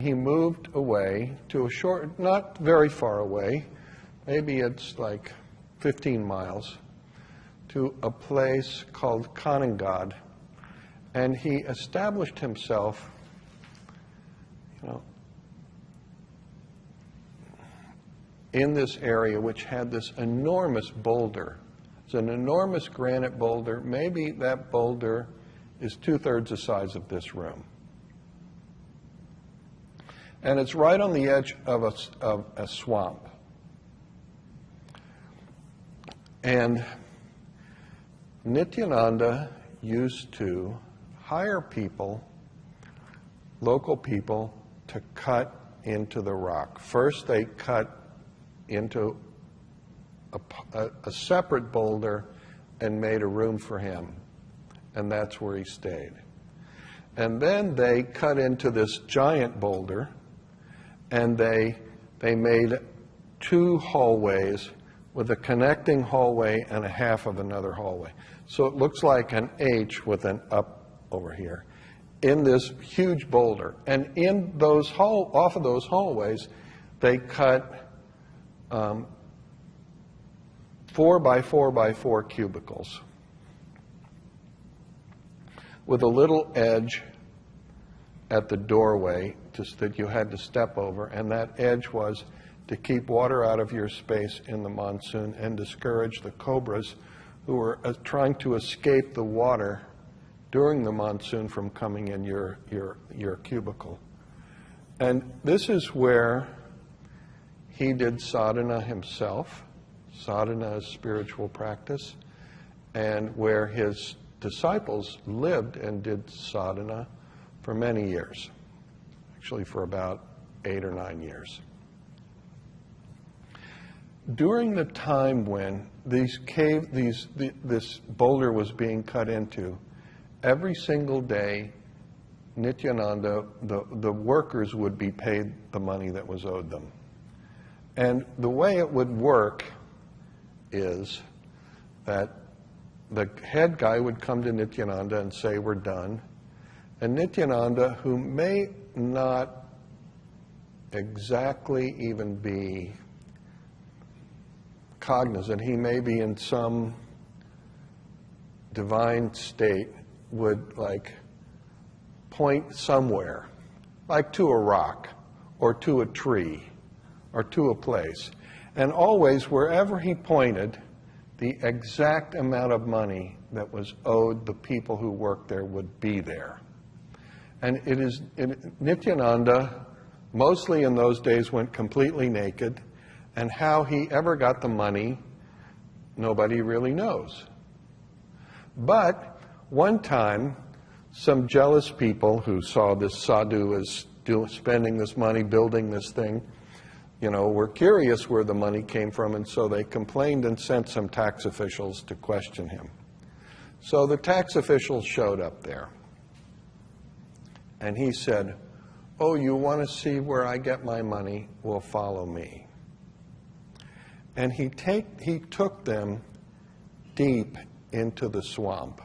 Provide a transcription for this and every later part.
He moved away to a short, not very far away, maybe it's like 15 miles, to a place called Kanangad, and he established himself, in this area which had this enormous boulder. It's an enormous granite boulder. Maybe that boulder is 2/3 the size of this room. And it's right on the edge of a swamp. And Nityananda used to hire people, local people, to cut into the rock. First, they cut into a separate boulder and made a room for him. And that's where he stayed. And then they cut into this giant boulder, and they made 2 hallways with a connecting hallway and a half of another hallway. So it looks like an H with an up over here in this huge boulder. And in those off of those hallways, they cut 4 by 4 by 4 cubicles with a little edge at the doorway just that you had to step over, and that edge was to keep water out of your space in the monsoon and discourage the cobras who were trying to escape the water during the monsoon from coming in your cubicle. And this is where he did sadhana himself. Sadhana is spiritual practice, and where his disciples lived and did sadhana for many years, actually for about 8 or 9 years. During the time when this boulder was being cut into, every single day, Nityananda, the workers would be paid the money that was owed them. And the way it would work is that the head guy would come to Nityananda and say, "We're done." And Nityananda, who may not exactly even be cognizant, he may be in some divine state, would point somewhere, like to a rock or to a tree or to a place. And always, wherever he pointed, the exact amount of money that was owed the people who worked there would be there. And Nityananda, mostly in those days, went completely naked, and how he ever got the money, nobody really knows. But one time, some jealous people who saw this sadhu as spending this money, building this thing, were curious where the money came from, and so they complained and sent some tax officials to question him. So the tax officials showed up there. And he said, "Oh, you want to see where I get my money? Well, follow me." And he took them deep into the swamp.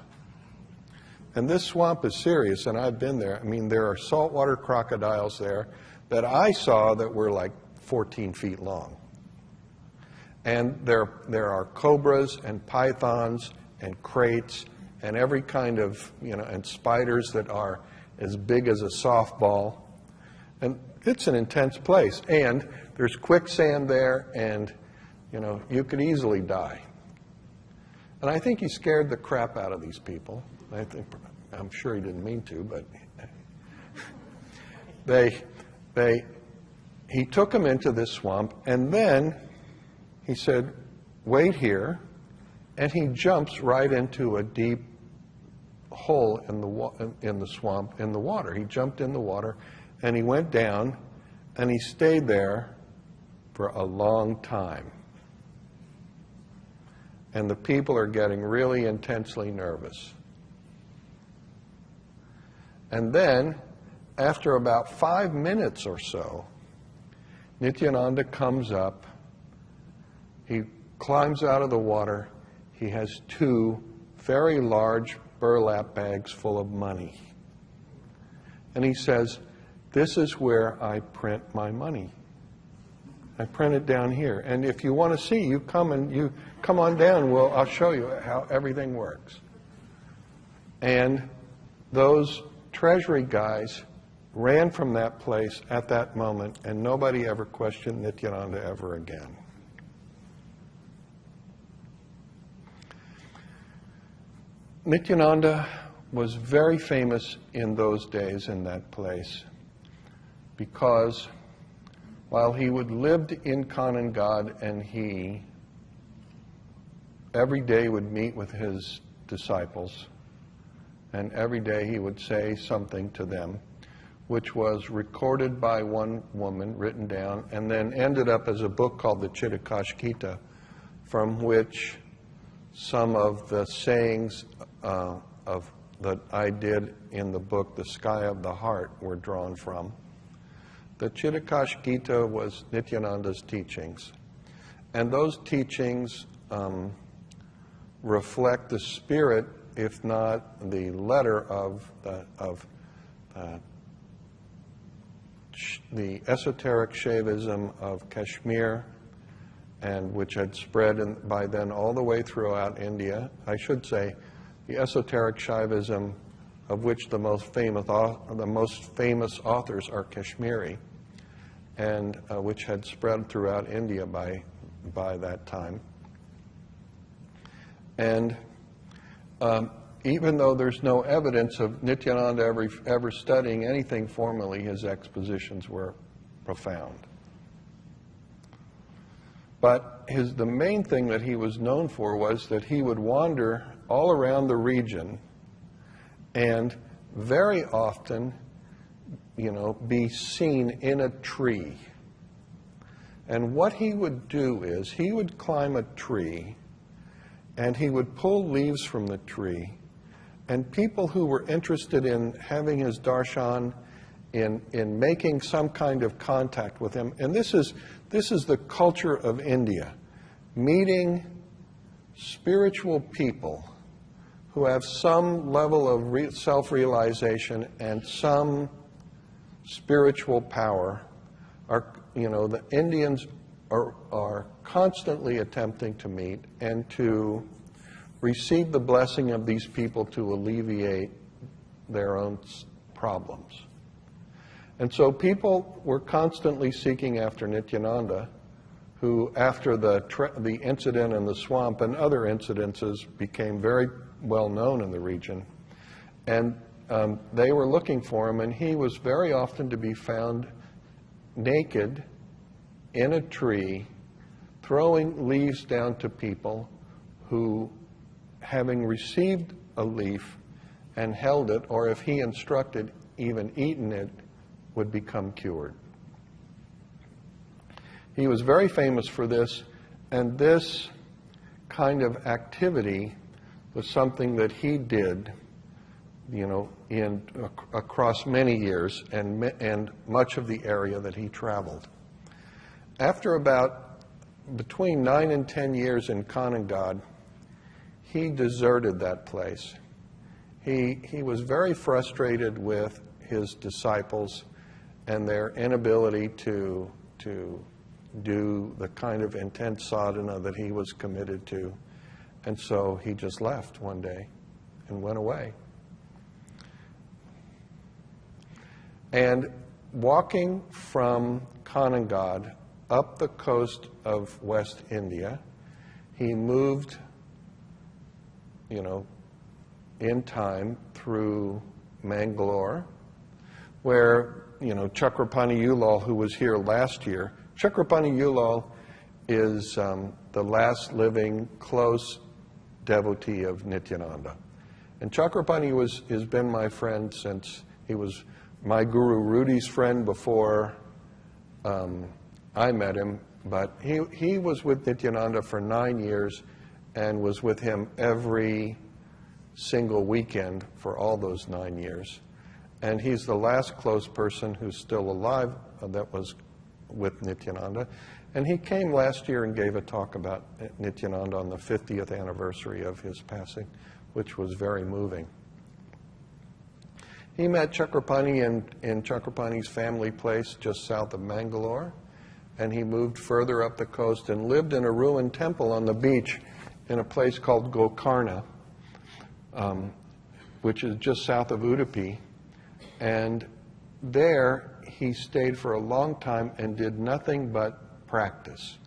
And this swamp is serious, and I've been there. I mean, there are saltwater crocodiles there that I saw that were like 14 feet long. And there are cobras and pythons and kraits and every kind of, and spiders that are as big as a softball. And it's an intense place. And there's quicksand there, and, you could easily die. And I think he scared the crap out of these people. I'm sure he didn't mean to, but he took them into this swamp, and then he said, "Wait here," and he jumps right into a deep hole in the swamp, in the water. He jumped in the water, and he went down, and he stayed there for a long time. And the people are getting really intensely nervous. And then, after about 5 minutes or so, Nityananda comes up, he climbs out of the water, he has 2 very large burlap bags full of money. And he says, this is where I print my money. I print it down here. And if you want to see, you come on down. I'll show you how everything works. And those treasury guys ran from that place at that moment, and nobody ever questioned Nityananda ever again. Nityananda was very famous in those days in that place because while he lived in Kanangad and he every day would meet with his disciples, and every day he would say something to them, which was recorded by one woman, written down, and then ended up as a book called the Chitakashgita, from which some of the sayings that I did in the book, The Sky of the Heart, were drawn from. The Chitakashgita was Nityananda's teachings, and those teachings reflect the spirit, if not the letter, of the esoteric Shaivism of Kashmir, and which had spread by then all the way throughout India. I should say the esoteric Shaivism, of which the most famous authors are Kashmiri, and which had spread throughout India by that time. And even though there's no evidence of Nityananda ever studying anything formally, his expositions were profound. But the main thing that he was known for was that he would wander all around the region and very often, be seen in a tree. And what he would do is he would climb a tree and he would pull leaves from the tree, and people who were interested in having his darshan, in making some kind of contact with him, and this is the culture of India, meeting spiritual people who have some level of self-realization and some spiritual power. The Indians are constantly attempting to meet and to receive the blessing of these people to alleviate their own problems. And so people were constantly seeking after Nityananda, who, after the incident in the swamp and other incidences, became very well known in the region. And they were looking for him, and he was very often to be found naked in a tree, throwing leaves down to people who, having received a leaf and held it, or if he instructed, even eaten it, would become cured. He was very famous for this, and this kind of activity was something that he did, across many years and much of the area that he traveled. After between 9 and 10 years in Kanangad, he deserted that place. He was very frustrated with his disciples and their inability to do the kind of intense sadhana that he was committed to. And so he just left one day and went away. And walking from Kanangad up the coast of West India, he moved, in time through Mangalore, where, Chakrapani Ulal, who was here last year, Chakrapani Ulal is the last living close devotee of Nityananda. And Chakrapani has been my friend since he was my Guru Rudi's friend before I met him, but he was with Nityananda for 9 years and was with him every single weekend for all those 9 years. And he's the last close person who's still alive that was with Nityananda. And he came last year and gave a talk about Nityananda on the 50th anniversary of his passing, which was very moving. He met Chakrapani in Chakrapani's family place just south of Mangalore, and he moved further up the coast and lived in a ruined temple on the beach in a place called Gokarna, which is just south of Udupi. And there he stayed for a long time and did nothing but practice.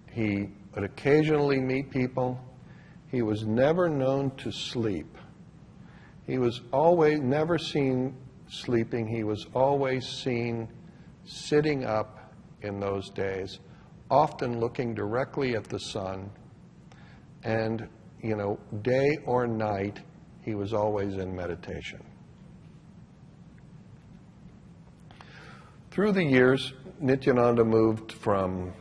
He would occasionally meet people. He was never known to sleep. He was always never seen sleeping. He was always seen sitting up in those days, often looking directly at the sun. And, day or night, he was always in meditation. Through the years, Nityananda moved from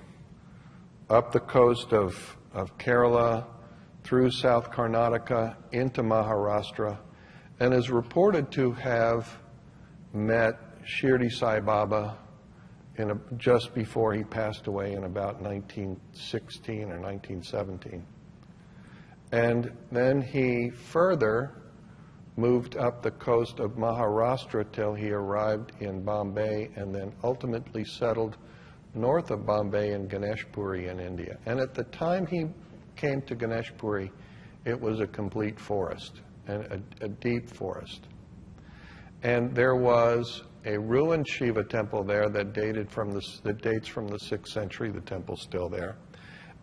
up the coast of Kerala, through South Karnataka, into Maharashtra, and is reported to have met Shirdi Sai Baba just before he passed away in about 1916 or 1917. And then he further moved up the coast of Maharashtra till he arrived in Bombay, and then ultimately settled north of Bombay in Ganeshpuri in India. And at the time he came to Ganeshpuri, it was a complete forest, and a deep forest. And there was a ruined Shiva temple there that dates from the 6th century. The temple's still there.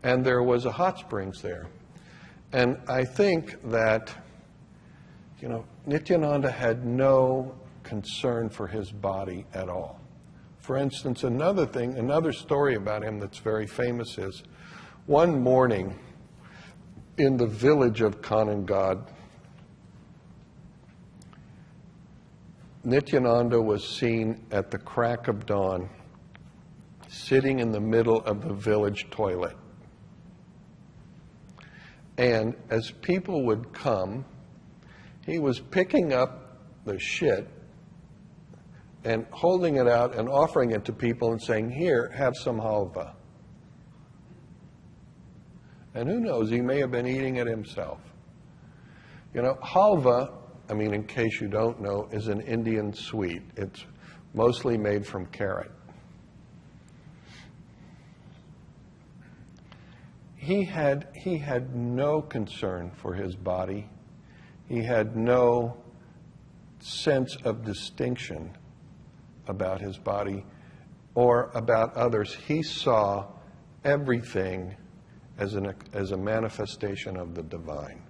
And there was a hot springs there. And I think that, Nityananda had no concern for his body at all. For instance, another story about him that's very famous is, one morning in the village of Kanangad, Nityananda was seen at the crack of dawn, sitting in the middle of the village toilet. And as people would come, he was picking up the shit and holding it out and offering it to people and saying, "Here, have some halva." And who knows, he may have been eating it himself. Halva, in case you don't know, is an Indian sweet. It's mostly made from carrot. He had no concern for his body. He had no sense of distinction about his body or about others. He saw everything as a manifestation of the divine.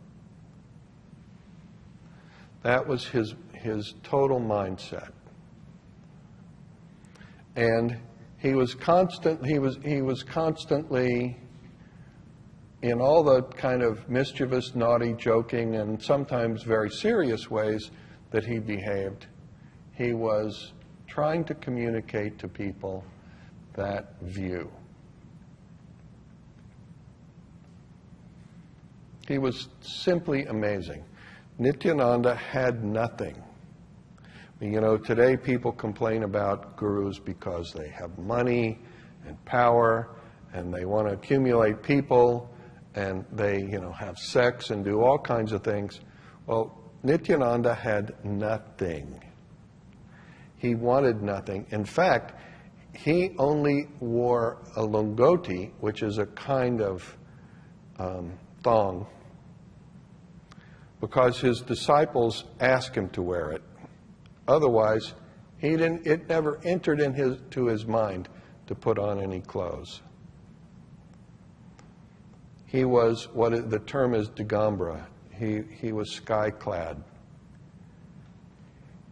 That was his total mindset. And he was constantly, in all the kind of mischievous, naughty, joking, and sometimes very serious ways that he behaved, he was trying to communicate to people that view. He was simply amazing. Nityananda had nothing. Today people complain about gurus because they have money and power, and they want to accumulate people, and they, have sex and do all kinds of things. Well, Nityananda had nothing. He wanted nothing. In fact, he only wore a lungoti, which is a kind of thong, because his disciples asked him to wear it. Otherwise, it never entered into his mind to put on any clothes. He was, the term is Digambra. He was sky-clad.